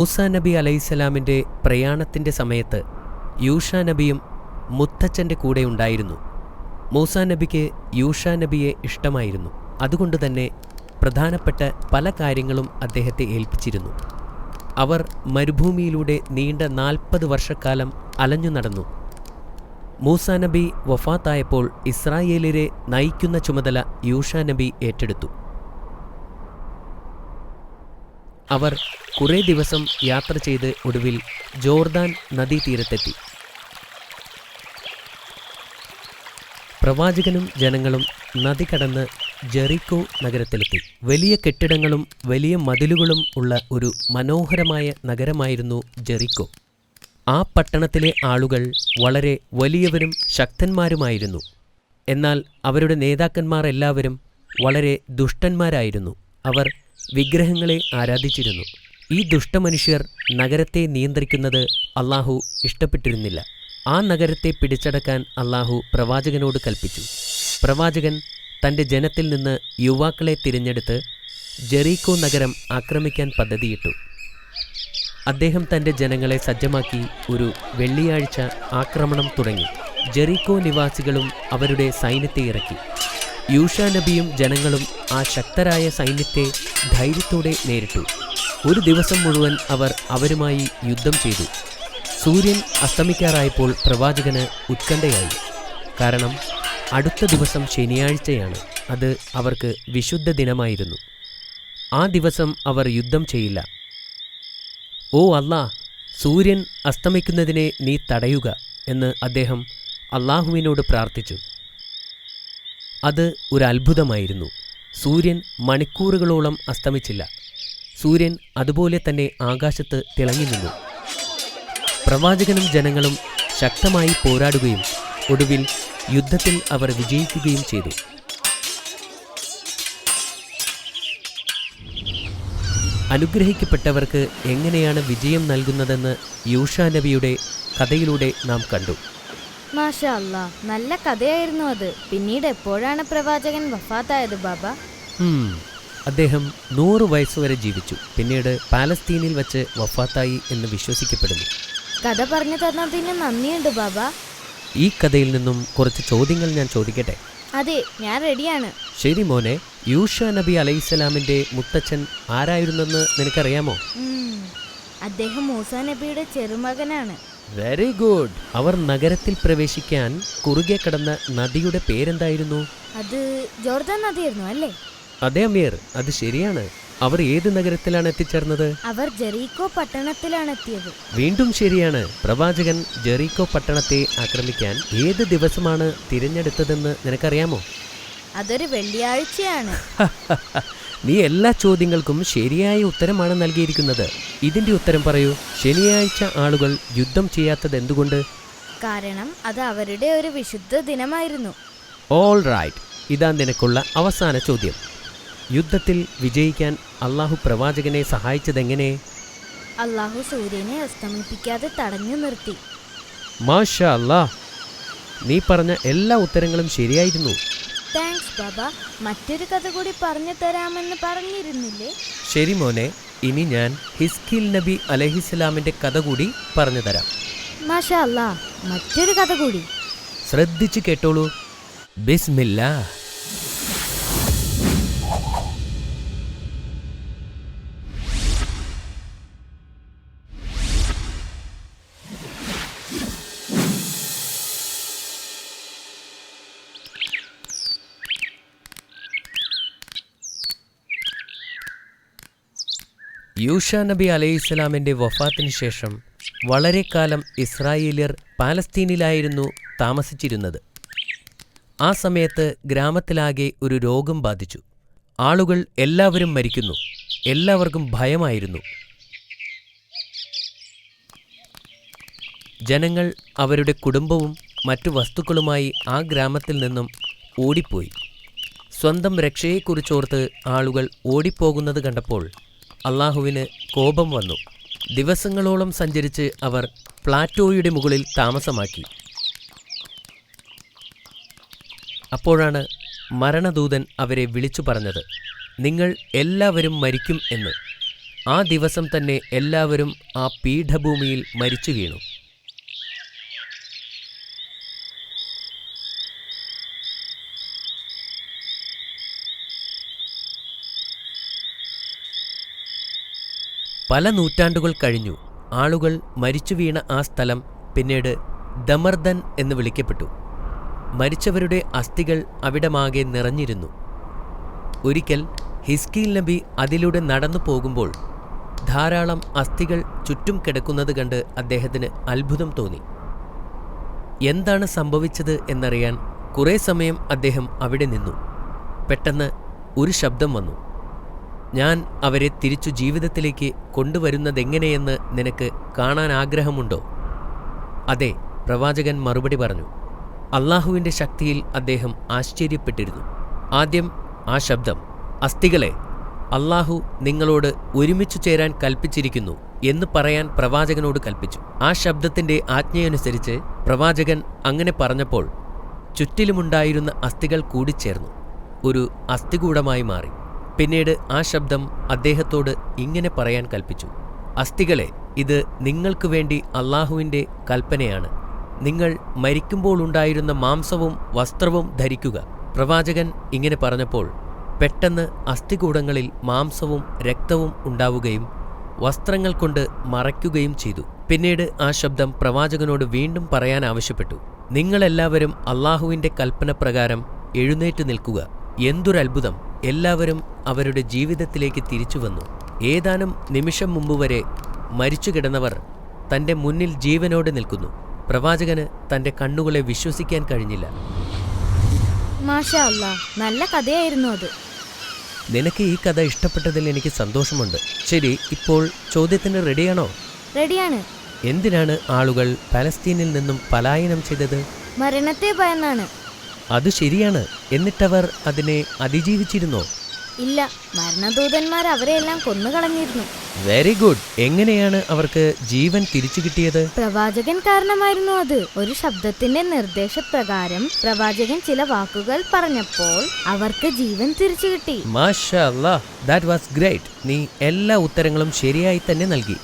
മൂസാ നബി അലൈഹിസ്സലാമിൻ്റെ പ്രയാണത്തിൻ്റെ സമയത്ത് യൂഷാ നബിയും മുത്തച്ഛൻ്റെ കൂടെ ഉണ്ടായിരുന്നു. മൂസാ നബിക്ക് യൂഷാ നബിയെ ഇഷ്ടമായിരുന്നു. അതുകൊണ്ടുതന്നെ പ്രധാനപ്പെട്ട പല കാര്യങ്ങളും അദ്ദേഹത്തെ ഏൽപ്പിച്ചിരുന്നു. അവർ മരുഭൂമിയിലൂടെ നീണ്ട 40 വർഷക്കാലം അലഞ്ഞു നടന്നു. മൂസാ നബി വഫാത്തായപ്പോൾ ഇസ്രായേലിനെ നയിക്കുന്ന ചുമതല യൂഷാ നബി ഏറ്റെടുത്തു. അവർ കുറേ ദിവസം യാത്ര ചെയ്ത് ഒടുവിൽ ജോർദാൻ നദീതീരത്തെത്തി. പ്രവാചകനും ജനങ്ങളും നദി കടന്ന് ജെറിക്കോ നഗരത്തിലെത്തി. വലിയ കെട്ടിടങ്ങളും വലിയ മതിലുകളും ഉള്ള ഒരു മനോഹരമായ നഗരമായിരുന്നു ജെറിക്കോ. ആ പട്ടണത്തിലെ ആളുകൾ വളരെ വലിയവരും ശക്തന്മാരുമായിരുന്നു. എന്നാൽ അവരുടെ നേതാക്കന്മാർ എല്ലാവരും വളരെ ദുഷ്ടന്മാരായിരുന്നു. അവർ വിഗ്രഹങ്ങളെ ആരാധിച്ചിരുന്നു. ഈ ദുഷ്ടമനുഷ്യർ നഗരത്തെ നിയന്ത്രിക്കുന്നത് അള്ളാഹു ഇഷ്ടപ്പെട്ടിരുന്നില്ല. ആ നഗരത്തെ പിടിച്ചടക്കാൻ അള്ളാഹു പ്രവാചകനോട് കൽപ്പിച്ചു. പ്രവാചകൻ തൻ്റെ ജനത്തിൽ നിന്ന് യുവാക്കളെ തിരഞ്ഞെടുത്ത് ജെറീക്കോ നഗരം ആക്രമിക്കാൻ പദ്ധതിയിട്ടു. അദ്ദേഹം തൻ്റെ ജനങ്ങളെ സജ്ജമാക്കി ഒരു വെള്ളിയാഴ്ച ആക്രമണം തുടങ്ങി. ജെറീക്കോ നിവാസികളും അവരുടെ സൈന്യത്തെ ഇറക്കി. യൂഷാ നബിയും ജനങ്ങളും ആ ശക്തരായ സൈന്യത്തെ ധൈര്യത്തോടെ നേരിട്ടു. ഒരു ദിവസം മുഴുവൻ അവർ അവരുമായി യുദ്ധം ചെയ്തു. സൂര്യൻ അസ്തമിക്കാറായപ്പോൾ പ്രവാചകന് ഉത്കണ്ഠയായി. കാരണം അടുത്ത ദിവസം ശനിയാഴ്ചയാണ്. അത് അവർക്ക് വിശുദ്ധ ദിനമായിരുന്നു. ആ ദിവസം അവർ യുദ്ധം ചെയ്യില്ല. ഓ അല്ലാ, സൂര്യൻ അസ്തമിക്കുന്നതിനെ നീ തടയുക എന്ന് അദ്ദേഹം അള്ളാഹുവിനോട് പ്രാർത്ഥിച്ചു. അത് ഒരു അത്ഭുതമായിരുന്നു. സൂര്യൻ മണിക്കൂറുകളോളം അസ്തമിച്ചില്ല. സൂര്യൻ അതുപോലെ തന്നെ ആകാശത്ത് തിളങ്ങി നിന്നു. പ്രവാചകനും ജനങ്ങളും ശക്തമായി പോരാടുകയും ഒടുവിൽ യുദ്ധത്തിൽ അവർ വിജയിക്കുകയും ചെയ്തു. അനുഗ്രഹിക്കപ്പെട്ടവർക്ക് എങ്ങനെയാണ് വിജയം നൽകുന്നതെന്ന് യൂഷാ നബിയുടെ കഥയിലൂടെ നാം കണ്ടു. മാഷാ അല്ലാ, നല്ല കഥയായിരുന്നു അത്. പിന്നീട് എപ്പോഴാണ് പ്രവാചകൻ വഫാത്തായത് ബാബ? അദ്ദേഹം 100 വയസ്സുവരെ ജീവിച്ചു. പിന്നീട് പാലസ്തീനിൽ വച്ച് വഫാത്തായി എന്ന് വിശ്വസിക്കപ്പെടുന്നു. കഥ പറഞ്ഞു തന്നതിന് നന്ദിയുണ്ട് ബാബ. ഈ കഥയിൽ നിന്നും കുറച്ച് ചോദ്യങ്ങൾ ഞാൻ ചോദിക്കട്ടെ? അതെ, ഞാൻ റെഡിയാണ്. ശരി മോനെ, യൂഷാ നബി അലൈഹിസ്സലാമിൻ്റെ മുത്തച്ഛൻ ആരായിരുന്നെന്ന് നിനക്കറിയാമോ? അദ്ദേഹം മൂസാ നബിയുടെ ചെറുമകനാണ്. Very good. അവർ നഗരത്തിൽ പ്രവേശിക്കാൻ കുറുകെ കടന്ന നദിയുടെ പേരെന്തായിരുന്നു? അത് ജോർദാൻ നദിയായിരുന്നു അല്ലേ? അതെ അമീർ, അത് ശരിയാണ്. അവർ ഏത് നഗരത്തിലാണ് എത്തിച്ചേർന്നത്? അവർ ജെറീക്കോ പട്ടണത്തിലാണ് എത്തിയത്. വീണ്ടും ശരിയാണ്. പ്രവാചകൻ ജെറീക്കോ പട്ടണത്തെ ആക്രമിക്കാൻ ഏത് ദിവസമാണ് തിരഞ്ഞെടുത്തതെന്ന് നിനക്കറിയാമോ? അതൊരു വെള്ളിയാഴ്ചയാണ്. നീ എല്ലാ ചോദ്യങ്ങൾക്കും ശരിയായ ഉത്തരമാണ് നൽകിയിരിക്കുന്നത്. ഇതിന്റെ ഉത്തരം പറയൂ. ശനിയാഴ്ച ആളുകൾ യുദ്ധം ചെയ്യാത്തത് എന്തുകൊണ്ട്? കാരണം അത് അവരുടെ ഒരു വിശുദ്ധ ദിനമായിരുന്നു. All right. ഇതാ നിനക്കുള്ള അവസാന ചോദ്യം. യുദ്ധത്തിൽ വിജയിക്കാൻ അള്ളാഹു പ്രവാചകനെ സഹായിച്ചതെങ്ങനെ? അള്ളാഹു സൂര്യനെ അസ്തമിപ്പിക്കാതെ തടഞ്ഞു നിർത്തി. മാഷാ അല്ലാ, നീ പറഞ്ഞ എല്ലാ ഉത്തരങ്ങളും ശരിയായിരുന്നു. താങ്ക്സ് ബാബ. മറ്റൊരു കഥ കൂടി പറഞ്ഞു തരാമെന്ന് പറഞ്ഞിരുന്നില്ലേ? ശരി മോനെ, ഇനി ഞാൻ ഹിസ്കിൽ നബി അലൈഹിസ്സലാമിന്റെ കഥ കൂടി പറഞ്ഞു തരാം. മാഷാ അല്ലാ, മറ്റൊരു കഥ കൂടി. ശ്രദ്ധിച്ചു കേട്ടോളൂ. ബിസ്മില്ലാ. യൂഷാ നബി അലൈഹിസ്സലാമിൻ്റെ വഫാത്തിന് ശേഷം വളരെ കാലം ഇസ്രായേലിയർ പാലസ്തീനിലായിരുന്നു താമസിച്ചിരുന്നത്. ആ സമയത്ത് ഗ്രാമത്തിലാകെ ഒരു രോഗം ബാധിച്ചു. ആളുകൾ എല്ലാവരും മരിക്കുന്നു. എല്ലാവർക്കും ഭയമായിരുന്നു. ജനങ്ങൾ അവരുടെ കുടുംബവും മറ്റു വസ്തുക്കളുമായി ആ ഗ്രാമത്തിൽ നിന്നും ഓടിപ്പോയി. സ്വന്തം രക്ഷയെക്കുറിച്ചോർത്ത് ആളുകൾ ഓടിപ്പോകുന്നത് കണ്ടപ്പോൾ അള്ളാഹുവിന് കോപം വന്നു. ദിവസങ്ങളോളം സഞ്ചരിച്ച് അവർ പ്ലാറ്റോയുടെ മുകളിൽ താമസമാക്കി. അപ്പോഴാണ് മരണദൂതൻ അവരെ വിളിച്ചു പറഞ്ഞത്, നിങ്ങൾ എല്ലാവരും മരിക്കും എന്ന്. ആ ദിവസം തന്നെ എല്ലാവരും ആ പീഠഭൂമിയിൽ മരിച്ചു വീണു. പല നൂറ്റാണ്ടുകൾ കഴിഞ്ഞു. ആളുകൾ മരിച്ചു വീണ ആ സ്ഥലം പിന്നീട് ദമർദൻ എന്ന് വിളിക്കപ്പെട്ടു. മരിച്ചവരുടെ അസ്ഥികൾ അവിടമാകെ നിറഞ്ഞിരുന്നു. ഒരിക്കൽ ഹിസ്കീൽ നബി അതിലൂടെ നടന്നു പോകുമ്പോൾ ധാരാളം അസ്ഥികൾ ചുറ്റും കിടക്കുന്നത് കണ്ട് അദ്ദേഹത്തിന് അത്ഭുതം തോന്നി. എന്താണ് സംഭവിച്ചത് എന്നറിയാൻ കുറേ സമയം അദ്ദേഹം അവിടെ നിന്നു. പെട്ടെന്ന് ഒരു ശബ്ദം വന്നു. ഞാൻ അവരെ തിരിച്ചു ജീവിതത്തിലേക്ക് കൊണ്ടുവരുന്നതെങ്ങനെയെന്ന് നിനക്ക് കാണാൻ ആഗ്രഹമുണ്ടോ? അതെ, പ്രവാചകൻ മറുപടി പറഞ്ഞു. അള്ളാഹുവിൻ്റെ ശക്തിയിൽ അദ്ദേഹം ആശ്ചര്യപ്പെട്ടിരുന്നു. ആദ്യം ആ ശബ്ദം, അസ്ഥികളെ, അള്ളാഹു നിങ്ങളോട് ഒരുമിച്ചു ചേരാൻ കൽപ്പിച്ചിരിക്കുന്നു എന്ന് പറയാൻ പ്രവാചകനോട് കൽപ്പിച്ചു. ആ ശബ്ദത്തിൻ്റെ ആജ്ഞയനുസരിച്ച് പ്രവാചകൻ അങ്ങനെ പറഞ്ഞപ്പോൾ ചുറ്റിലുമുണ്ടായിരുന്ന അസ്ഥികൾ കൂടിച്ചേർന്നു ഒരു അസ്ഥികൂടമായി മാറി. പിന്നീട് ആ ശബ്ദം അദ്ദേഹത്തോട് ഇങ്ങനെ പറയാൻ കൽപ്പിച്ചു, അസ്ഥികളെ, ഇത് നിങ്ങൾക്ക് വേണ്ടി അള്ളാഹുവിൻ്റെ കൽപ്പനയാണ്. നിങ്ങൾ മരിക്കുമ്പോൾ ഉണ്ടായിരുന്ന മാംസവും വസ്ത്രവും ധരിക്കുക. പ്രവാചകൻ ഇങ്ങനെ പറഞ്ഞപ്പോൾ പെട്ടെന്ന് അസ്ഥികൂടങ്ങളിൽ മാംസവും രക്തവും ഉണ്ടാവുകയും വസ്ത്രങ്ങൾ കൊണ്ട് മറയ്ക്കുകയും ചെയ്തു. പിന്നീട് ആ ശബ്ദം പ്രവാചകനോട് വീണ്ടും പറയാൻ ആവശ്യപ്പെട്ടു, നിങ്ങളെല്ലാവരും അള്ളാഹുവിൻ്റെ കൽപ്പന പ്രകാരം എഴുന്നേറ്റ് നിൽക്കുക. എന്തൊരത്ഭുതം! എല്ലാവരും അവരുടെ ജീവിതത്തിലേക്ക് തിരിച്ചു വന്നു. ഏതാനും നിമിഷം മുമ്പ് വരെ മരിച്ചു കിടന്നവർ തൻ്റെ മുന്നിൽ ജീവനോടെ നിൽക്കുന്നു. പ്രവാചകന് തൻ്റെ കണ്ണുകളെ വിശ്വസിക്കാൻ കഴിഞ്ഞില്ല. മാഷാ അല്ലാ, നല്ല കഥയായിരുന്നു അത്. നിനക്ക് ഈ കഥ ഇഷ്ടപ്പെട്ടതിൽ എനിക്ക് സന്തോഷമുണ്ട്. ശരി, ഇപ്പോൾ ചോദ്യത്തിന് റെഡിയാണോ? റെഡിയാണ്. എന്തിനാണ് ആളുകൾ പലസ്തീനിൽ നിന്നും പലായനം ചെയ്തത്? മരണത്തെ ഭയന്നാണ്. അത് ശരിയാണ്. എന്നിട്ടവർ അതിനെ അതിജീവിച്ചിരുന്നോ? ഇല്ല, മരണദൂതന്മാർ അവരെയെല്ലാം കൊന്നുകളഞ്ഞിരുന്നു. Very good. എങ്ങനെയാണ് അവർക്ക് ജീവൻ തിരിച്ചു കിട്ടിയത്? പ്രവാചകൻ കാരണമായിരുന്നു അത്. ഒരു ശബ്ദത്തിന്റെ നിർദ്ദേശപ്രകാരം പ്രവാചകൻ ചില വാക്കുകൾ പറഞ്ഞപ്പോൾ അവർക്ക് ജീവൻ തിരിച്ചു കിട്ടി. മാഷാ അല്ലാഹ്, ദാറ്റ് വാസ് ഗ്രേറ്റ്. നീ എല്ലാ ഉത്തരങ്ങളും ശരിയായി തന്നെ നൽകി.